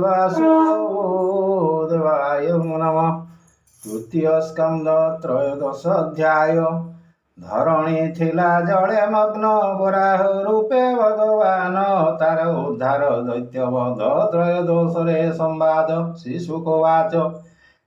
वासुदेवाय नमः। तृतीय स्कंद त्रयोदश अध्याय। धरणी थिला जले मग्न वराह रूपे भगवान तार उद्धार दैत्यवध त्रयोदश संवाद। श्रीशुकवाच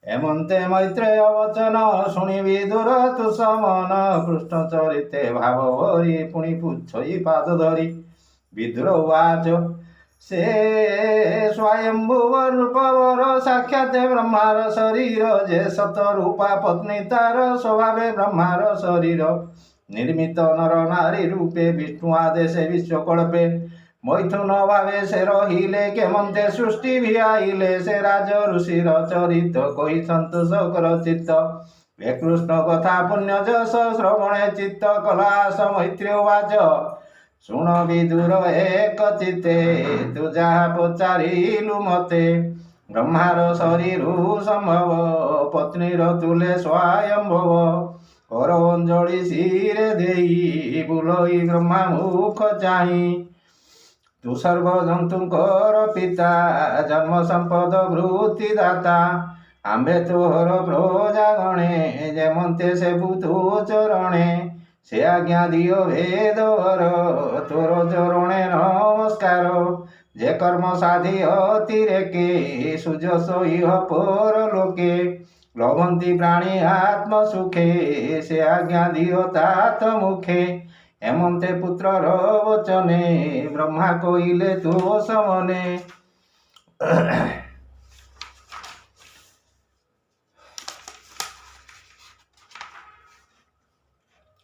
एमंते मैत्रेय वचन शुणी विदुर तुषमन कृष्ण चरिते भाव भरी पुणी पुच्छई पाद धरी। विदुर उवाच से स्वयंभुव रूपवर साक्षात ब्रह्मार शरीर जे सत रूपा पत्नी तार स्वभावे ब्रह्मार शरीर निर्मित नर नारी रूपे विष्णु आदेशे विश्वकल्पे मैथुन भावे से रहिले केमंते सृष्टि भियाइले से राज ऋषिर चरित कही संतोष कर चित्त हे कृष्ण कथा पुण्य जस श्रवणे चित्त कलास मैत्री वाच शुण विदुर एक चिते तु जहा पचारिलु मते ब्रह्मार शरीर संभव पत्नीर तुले स्वयंभव कर अंजलि शिरे देई बुलई ब्रह्मा मुख चाहि तु सर्व जंतुंकर पिता जन्म संपद वृत्ति दाता आंबे तोहर प्रजा गणे जेमंते से भूतु चरणे से आज्ञा दियो भेदवर तोर चरणे नमस्कार जे कर्म साधि अतिरेके सुजस इह पर लोके लभंती प्राणी आत्म सुखे से आज्ञा दियो तात मुखे हेमंते पुत्रर वचने ब्रह्मा कहिले तो समने।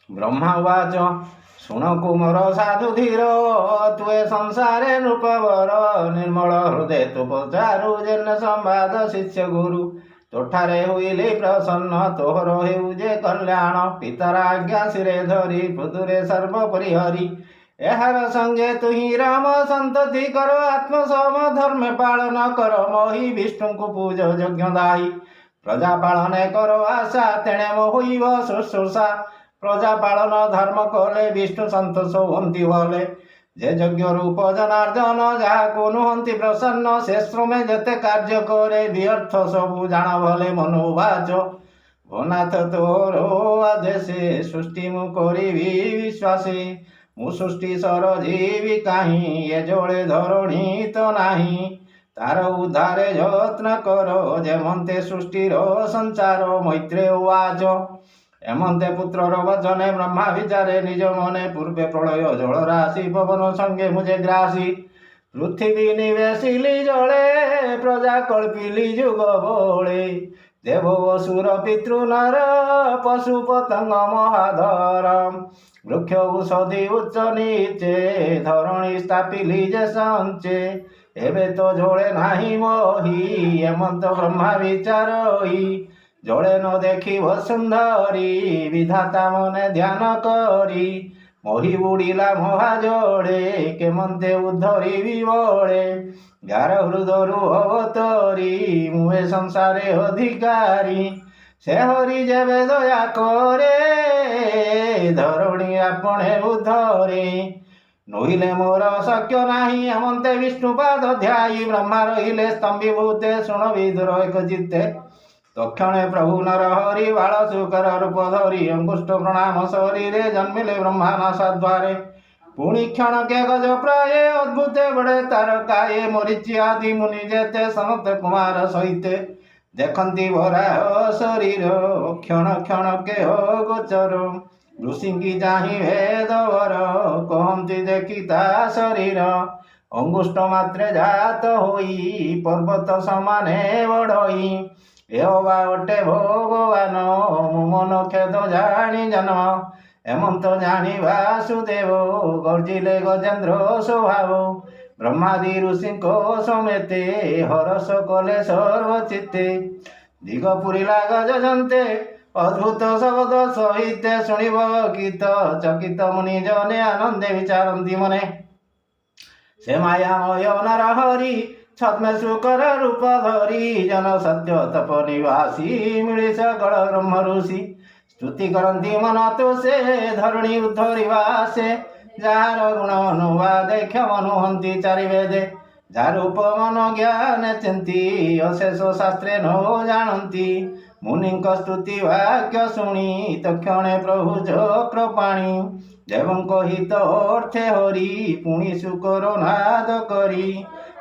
ब्रह्मा उवाच शुण कुमर साधु धीर तुए संसारे नृपवर निर्मल हृदय तु पचारु जेन संवाद शिष्य गुरु तोठारे हुईले प्रसन्न तोहर हेउ जे कल्याण पितार आज्ञा शिरे धरी पृथुरे सर्व परिहरी एहार संगे तुही राम संतति कर आत्म सम धर्म पालन कर मोहि विष्णु को पूज यज्ञ दाई प्रजा पालन कर आशा तेणे मोहिब शुश्रूषा प्रजा पालन धर्म कले विष्णु संतोष हंती भले जे यज्ञ रूप जनार्दन जहा को नुहंती प्रसन्न से श्रमे जेते कार्य करे व्यर्थ सबु जान भले मनोवाच भनाथ तोर आदेशे सृष्टि मु करिबी विश्वासे मु सृष्टि सर जीवी काहि ये जोड़े धरणी तो नाही तार उद्धारे यत्न कर जेमंते सृष्टिर संचार मैत्रेय उवाच एमंते पुत्रर वचने ब्रह्मा विचारे निज मने पूर्वे प्रलय जल राशि पवन संगे मुझे ग्रासी पृथ्वी निवेशिली जले प्रजा कल्पिली जुग बोले देव असुर पितृ नर पशु पतंग महाधर वृक्ष औषधि उच्च नीचे धरणी स्थापिली जे संचे एबे तो जोड़े नाही मोहि एमंत ब्रह्मा विचारई जोड़े न देखी सुंदरी विधाता मने ध्यान करी मोहि बुड़ीला मोहा जोड़े केमंते उद्धरी विबोड़े गार हृदयरु अवतरी मुहे संसारे अधिकारी से हरि जेबे दया करे धरणी आपणे उद्धरे नहिले मोर शक्य नाही हेमंते विष्णुपाद ध्यायी ब्रह्मा रहिले स्तंभीभूते शुण विदुर एक चित्ते तक्षणे प्रभु नर हरि बाल शुकर रूप धरी अंकुष्ट प्रणाम शरीरे जन्मिले ब्रह्मा नासाद्वारे पुणी क्षण के गज प्राय अद्भुते बड़े तारकाये मरीचि आदि मुनि जेते सनत कुमार सहिते देखंती भरा शरीर क्षण क्षण के हो गोचर ऋषिंगी जाहि भेदवर कहंती देखिता शरीर अंगुष्ठ मात्रे जात होई पर्वत समाने बड़ई एवा अटे भगवान मु मन खेद जानी जन्म हेमंत जानी वासुदेव गर्जिले गजेन्द्र स्वभाव ब्रह्मादि ऋषि समेते हरस कले सर्वचित्ते दिग पुरीला गजंते अद्भुत शब्द सहित शुणिब गीत चकित मुनि जने आनंदे विचारती मने से मायामय नर हरि छद्म शुकर रूप धरी जन सत्य तप निवासी मिली सकल ब्रह्म ऋषि स्तुति करती मन तो से धरणी उद्धरिवासे जार गुण अनुवादे क्षमनुहंती चारि वेदे ଯାରୂପ ମନ ଜ୍ଞାନେ ଚିନ୍ତି ଅଶେଷ ଶାସ୍ତ୍ରେ ନ ଜାଣନ୍ତି। ମୁନିଙ୍କ ସ୍ତୁତି ବାକ୍ୟ ଶୁଣି ତକ୍ଷଣେ ପ୍ରଭୁ ଚକ୍ର ପାଣି। ଦେବଙ୍କ ହିତ ଅର୍ଥେ ହରି ପୁଣି ଶୁକର ନାଦ କରି।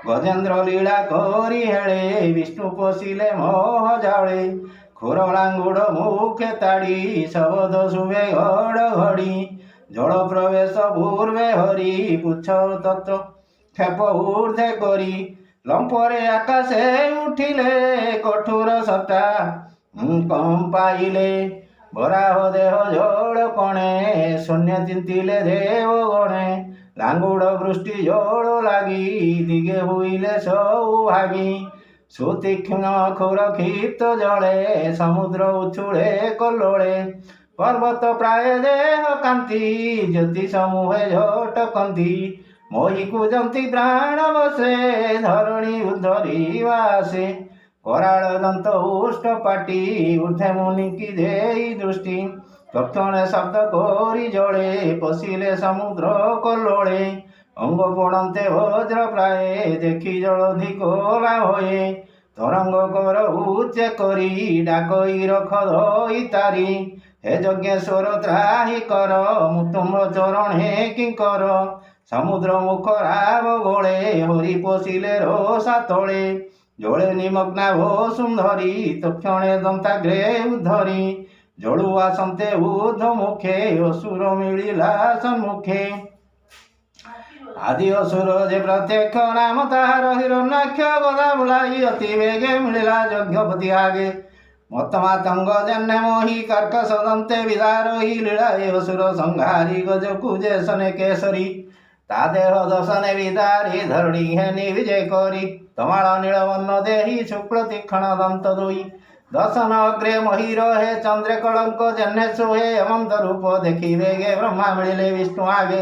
ଗଜେନ୍ଦ୍ର ଲୀଳା କରି ହେଳେ ବିଷ୍ଣୁ ପଶିଲେ ମୋହ ଜାଳେ। ଖୋର ଲାଙ୍ଗୁଡ଼ ମୁଖେ ତାଡ଼ି ଶବଦ ଶୁଭେ ଘଡ଼ ଘଡ଼ି। ଜଳ ପ୍ରବେଶ ପୂର୍ବେ ହରି ପୁଛ ତତ୍ତ୍ୱ କ୍ଷେପ ଊର୍ଦ୍ଧ୍ୱେ କରି। ଲମ୍ପରେ ଆକାଶେ ଉଠିଲେ କଠୋର ସତ୍ତା କମ୍ପାଇଲେ। ବରାହ ଦେହ ଜଳ କଣେ ଶୂନ୍ୟ ଚିନ୍ତିଲେ ଦେବ ଗଣେ। ଲାଙ୍ଗୁଡ଼ ବୃଷ୍ଟି ଜଳ ଲାଗି ଦିଗେ ହୋଇଲେ ସବୁ ଭାଗି। ସୁତୀକ୍ଷ୍ଣ ଖୋର କ୍ଷିପ୍ତ ଜଳେ ସମୁଦ୍ର ଉଛୁଳେ କଲ୍ଲୋଳେ। ପର୍ବତ ପ୍ରାୟ ଦେହ କାନ୍ତି ଜ୍ୟୋତି ସମୂହେ ଝଟକନ୍ତି। ମୋହିକୁ ଯନ୍ତି ପ୍ରାଣ ବସେ ଧରଣୀ ଉଦ୍ଧରିବା ଆସେ। କରାଳ ଦନ୍ତ ଉଷ୍ଟ ପାଟି ଊର୍ଦ୍ଧ୍ୱେ ମୁନିକି ଦେଇ ଦୃଷ୍ଟି। ତକ୍ଷଣେ ଶବ୍ଦ କରି ଜଳେ ପଶିଲେ ସମୁଦ୍ର କଲ୍ଲୋଳେ। ଅଙ୍ଗ ପଡ଼ନ୍ତେ ବଜ୍ର ପ୍ରାଏ ଦେଖି ଜଳଧି କଲା ଭଏ। ତରଙ୍ଗ କର ଉଚ୍ଚେ କରି ଡାକଇ ରଖ ଧଇ ତାରି। ହେ ଯଜ୍ଞେଶ୍ୱର ତ୍ରାହି କର ମୁତୁମ୍ବ ଚରଣେ କିଙ୍କର। ସମୁଦ୍ର ମୁଖ ରାବ ଗୋଳେ ହରି ପଶିଲେ ରୋଷା ତଳେ। ଜଳେ ନିମଗ୍ନା ବସୁନ୍ଧରି ତକ୍ଷଣେ ଦନ୍ତାଗ୍ରେ ଉଦ୍ଧରି। ଜଳୁ ଆସନ୍ତେ ଊର୍ଦ୍ଧ୍ୱ ମୁଖେ ଅସୁର ମିଳିଲା ସମ୍ମୁଖେ। ଆଦି ଅସୁର ଯେ ପ୍ରତ୍ୟକ୍ଷ ନାମ ତାହାର ହିରଣ୍ୟାକ୍ଷ। ଗଦା ବୁଲାଇ ଅତି ବେଗେ ମିଳିଲା ଯଜ୍ଞପତି ଆଗେ। ମତମାତଙ୍ଗ ଜନ୍ମେ ମୋହି କର୍କଶ ଦନ୍ତେ ବିଦାରହି। ଲୀଳାଏ ଅସୁର ସଂହାରି ଗଜକୁ ଯେ ସନେ କେଶରୀ। ତା ଦେହ ଦଶନେ ବିଦାରି ଧରଣୀ ଘେନି ବିଜେ କରି। ତମାଳ ନୀଳବର୍ଣ୍ଣ ଦେହି ଶୁକ୍ଳ ତୀକ୍ଷ୍ଣ ଦନ୍ତ ଦୁଇ। ଦଶନ ଅଗ୍ରେ ମହୀର ହେ ଚନ୍ଦ୍ରେ କଳଙ୍କ ଜହ୍ନେ ଶୋହେ। ଅମନ୍ତ ରୂପ ଦେଖି ବେଗେ ବ୍ରହ୍ମା ମିଳିଲେ ବିଷ୍ଣୁ ଆଗେ।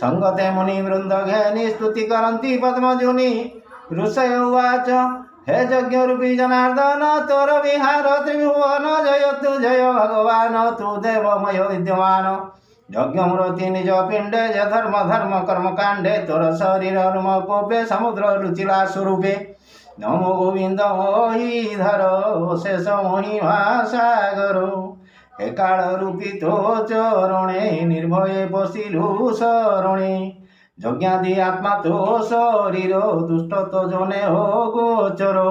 ସଙ୍ଗତେ ମୁନି ବୃନ୍ଦ ଘେନି ସ୍ତୁତି କରନ୍ତି ପଦ୍ମଜୁନି। ଋଷୟ ଉବାଚ ହେ ଯଜ୍ଞ ରୂପୀ ଜନାର୍ଦ୍ଦନ ତୋର ବିହାର ତ୍ରିଭୁବନ। ଜୟ ତୁ ଜୟ ଭଗବାନ ତୁ ଦେବମୟ ବିଦ୍ୟମାନ। ଯଜ୍ଞମୂର୍ତ୍ତି ନିଜ ପିଣ୍ଡେ ଯେ ଧର୍ମ ଧର୍ମ କର୍ମ କାଣ୍ଡେ। ତୋର ଶରୀର ରୁମ କୋପେ ସମୁଦ୍ର ଲୁଚିଲା ସ୍ୱରୂପେ। ନମୋ ଗୋବିନ୍ଦ ମହୀଧର ଶେଷ ମହିମା ସାଗର। ହେ କାଳ ରୂପୀ ତୋ ଚରଣେ ନିର୍ଭୟେ ପଶିଲୁ ଶରଣେ। ଯଜ୍ଞାଦି ଆତ୍ମା ତୋ ଶରୀର ଦୁଷ୍ଟ ତ ଜନେ ହୋ ଗୋଚର।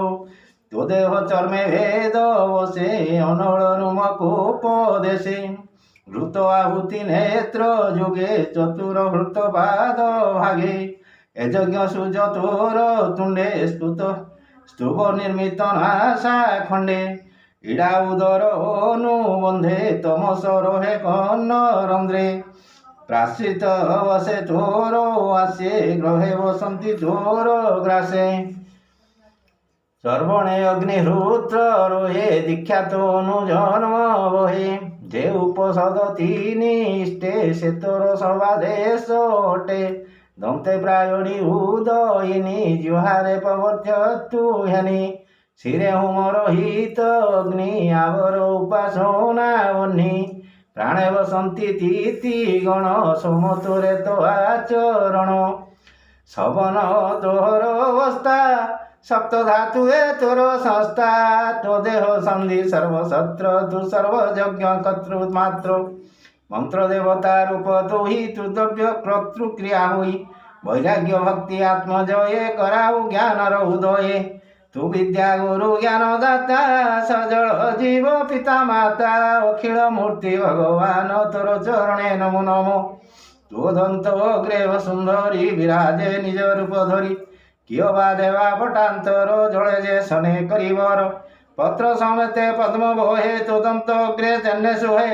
ତୋ ଦେହ ଚର୍ମେ ଭେଦ ବସେ ଅନଳ ରୁମ କୋପ ଦେଶେ। ହୃତ ଆହୁତି ନେତ୍ର ଯୁଗେ ଚତୁର ହୃତ ପାଦ ଭାଗେ। ଏ ଯଜ୍ଞ ସୂର୍ଯ୍ୟ ତୋର ତୁଣ୍ଡେ ସ୍ତୁବ ନିର୍ମିତ ନାସା ଖଣ୍ଡେ। ଇଡ଼ା ଉଦର ଅନୁବନ୍ଧେ ତମସ ରହେ କର୍ଣ୍ଣ ରନ୍ଧ୍ରେ। ପ୍ରାଶ୍ରିତ ବସେ ତୋର ଆସେ ଗ୍ରହେ ବସନ୍ତି ତୋର ଗ୍ରାସେ। ସର୍ବଣେ ଅଗ୍ନିହୃତ୍ର ରୋହେ ଦୀକ୍ଷା ତନୁ ଜନ୍ମ ବହେ। ଯେ ଉପସଦ ତିନି ଇଷ୍ଟେ ସେ ତୋର ସର୍ବାଦେଶ ଅଟେ। ଦନ୍ତେ ପ୍ରାୟଣୀ ଉଦୟିନୀ ଜୁହାରେ ପ୍ରବର୍ତ୍ୟ ତୁ ହେନି। ଶିରେ ହୁମର ହିତ ଅଗ୍ନି ଆବର ଉପାସନା ବହ୍ନି। ପ୍ରାଣେ ବସନ୍ତି ତିଥି ଗଣ ସୋମ ତୋରେ ତ ଆଚରଣ। ସବନ ତୋହର ଅବସ୍ଥା ସପ୍ତ ଧାତୁ ଏ ତୋର ସଂସ୍ଥା। ତୋ ଦେହ ସନ୍ଧି ସର୍ବଶସ୍ତ୍ର ତୁ ସର୍ବଯଜ୍ଞ କର୍ତ୍ତୃ ମାତ୍ର। ମନ୍ତ୍ର ଦେବତା ରୂପ ତୁହି ତୁ ଦ୍ରବ୍ୟ କର୍ତ୍ତୃ କ୍ରିୟା ହୋଇ। ବୈରାଗ୍ୟ ଭକ୍ତି ଆତ୍ମଜଏ କରାଉ ଜ୍ଞାନର ଉଦୟେ। ତୁ ବିଦ୍ୟା ଗୁରୁ ଜ୍ଞାନ ଦାତା ସଜଳ ଜୀବ ପିତା ମାତା। ଅଖିଳ ମୂର୍ତ୍ତି ଭଗବାନ ତୋର ଚରଣେ ନମୋ ନମୋ। ତୋ ଦନ୍ତ ଅଗ୍ରେ ବସୁନ୍ଧରି ବିରାଜେ ନିଜ ରୂପ ଧରି। କିଏ ବା ଦେବା ପଟାନ୍ତର ଜଳେ ଯେ ସନେ କରିବର। ପତ୍ର ସମେତେ ପଦ୍ମ ବହେ ତୋ ଦନ୍ତ ଅଗ୍ରେ ଜହ୍ନେ ଶୋହେ।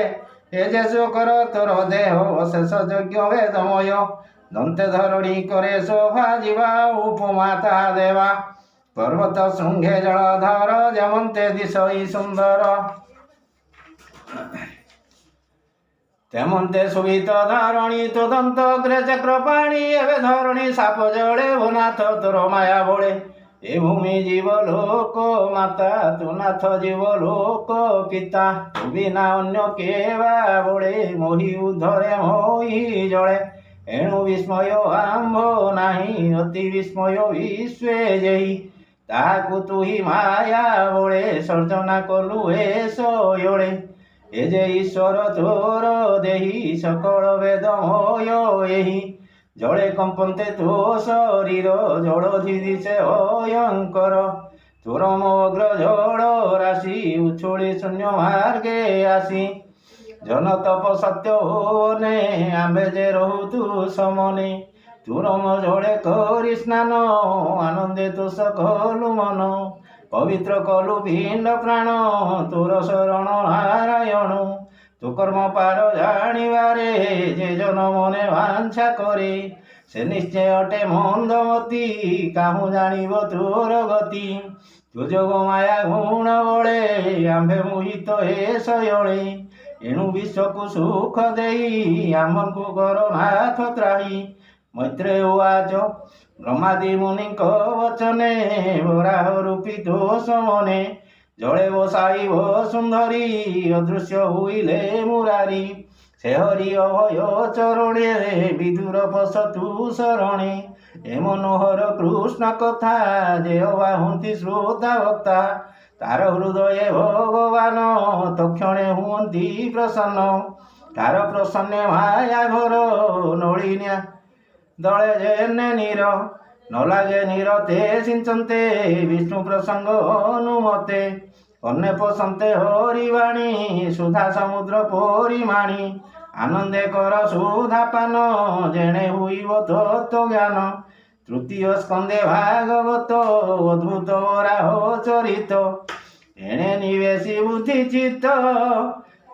ଏ ଯେ ଶୋକର ତୋର ଦେହ ଅଶେଷ ଯଜ୍ଞ ବେଦମୟ। ଦନ୍ତେ ଧରଣୀ କରେ ଶୋଭା ଯିବା ଉପମା ତାହା ଦେବା। ପର୍ବତ ଶୃଙ୍ଗେ ଜଳଧର ଯେମନ୍ତେ ଦିଶଇ ସୁନ୍ଦର। ତେମନ୍ତେ ଶୋଭିତ ଧରଣୀ ତୋ ଦନ୍ତ ଅଗ୍ରେ ଚକ୍ର ପାଣି। ଏବେ ଧରଣୀ ସାପ ଜଳେ ଓ ନାଥ ତୋର ମାୟା ବଳେ। ଏ ଭୂମି ଜୀବ ଲୋକ ମାତା ତୁ ନାଥ ଜୀବ ଲୋକ ପିତା। ତୁ ବିନା ଅନ୍ୟ କେବା ବଳେ ମୋହି ଉଦ୍ଧରେ ମୋହି ଜଳେ। एणु विस्मयो आरंभो नाही अति विस्मयो विश्वे जयी ताकु तु हि माया बळे सर्जना कलु एसो योळे ए जे ईश्वर तोर देही सकल वेदमय एहि जळे कंपन्ते तो शरीर जड़ दिशे अयंकर तोर मग्र जड़ राशि उछोड़ी शून्य मार्गे आसी जन तप सत्य होने आंबे जे रहु तू समने तुरम जड़े करी स्नान आनंदे तो सकलु मन पवित्र कलु पिंड प्राण तोर शरण नारायण तु कर्म पार जानिबारे जे जन मने वांछा करे से निश्चय अटे मंदमती काहू जानिब तोर गति तु जोग माया गुण बळे आंबे मोहित हे शयळे एणु विश्वकु सुख देई आमकु कर नाथ त्राही मैत्रेय उवाच ब्रह्मादि मुनिक वचने वराह रूपी दोष मने जड़े बसाई सुंदरी अदृश्य हुईले मुरारी से हरि अभय चरणे विदुर पशतु शरणे ए मनोहर कृष्ण कथा जे बाहुंती श्रोता वक्ता तार हृदय भगवान तक्षणे हुंती प्रसन्न तार प्रसन्न माया घर नलिन्या दले जेने नीर न लागे नीरते सिंचन्ते विष्णु प्रसंग अनुमते अन्य पसंते हरिवाणी सुधा समुद्र परिमाणी आनंदे कर सुधा पान जेणे हुईब तत्व ज्ञान तृतीय स्कंदे भागवत अद्भुत वराह चरित एणे निवेशी बुद्धि चित्त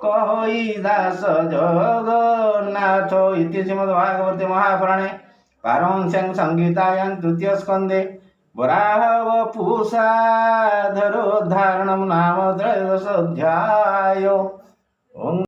कहि दास जगन्नाथ इति श्रीमद्भागवते महापुराणे पारमहंस्यां संहितायां तृतीय स्कंदे वराहवपुषा धरोद्धारणं नाम त्रयोदशोऽध्यायो।